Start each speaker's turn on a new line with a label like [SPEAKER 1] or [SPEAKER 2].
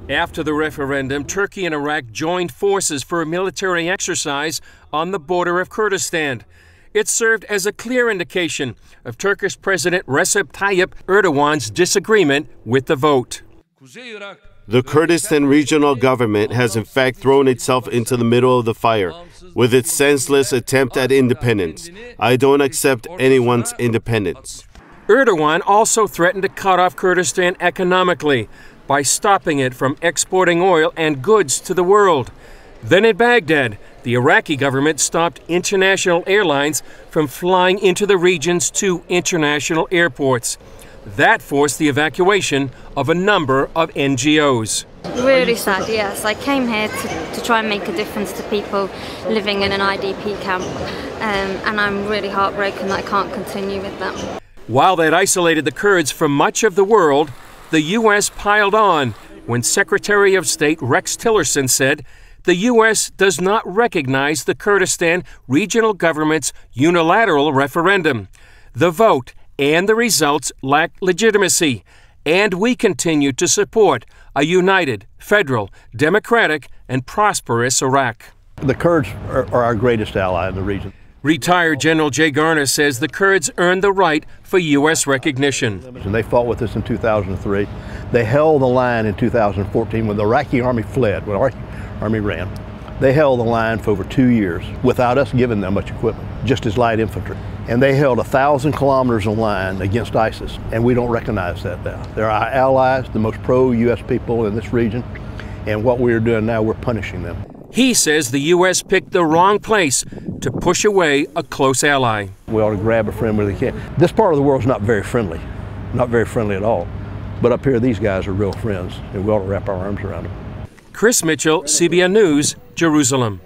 [SPEAKER 1] After the referendum, Turkey and Iraq joined forces for a military exercise on the border of Kurdistan. It served as a clear indication of Turkish President Recep Tayyip Erdogan's disagreement with the vote.
[SPEAKER 2] The Kurdistan regional government has in fact thrown itself into the middle of the fire with its senseless attempt at independence. I don't accept anyone's independence.
[SPEAKER 1] Erdogan also threatened to cut off Kurdistan economically by stopping it from exporting oil and goods to the world. Then in Baghdad, the Iraqi government stopped international airlines from flying into the region's two international airports. That forced the evacuation of a number of NGOs.
[SPEAKER 3] Really sad, yes. I came here to try and make a difference to people living in an IDP camp, and I'm really heartbroken that I can't continue with them.
[SPEAKER 1] While that isolated the Kurds from much of the world, the U.S. piled on when Secretary of State Rex Tillerson said the U.S. does not recognize the Kurdistan regional government's unilateral referendum. The vote and the results lack legitimacy, and we continue to support a united, federal, democratic, and prosperous Iraq.
[SPEAKER 4] The Kurds are our greatest ally in the region.
[SPEAKER 1] Retired General Jay Garner says the Kurds earned the right for U.S. recognition.
[SPEAKER 4] And they fought with us in 2003. They held the line in 2014 when the Iraqi army fled, when our army ran. They held the line for over 2 years without us giving them much equipment, just as light infantry. And they held 1,000 kilometers of line against ISIS, and we don't recognize that now. They're our allies, the most pro-U.S. people in this region, and what we're doing now, we're punishing them.
[SPEAKER 1] He says the U.S. picked the wrong place to push away a close ally.
[SPEAKER 4] We ought to grab a friend where they can. This part of the world is not very friendly at all. But up here, these guys are real friends, and we ought to wrap our arms around them.
[SPEAKER 1] Chris Mitchell, CBN News, Jerusalem.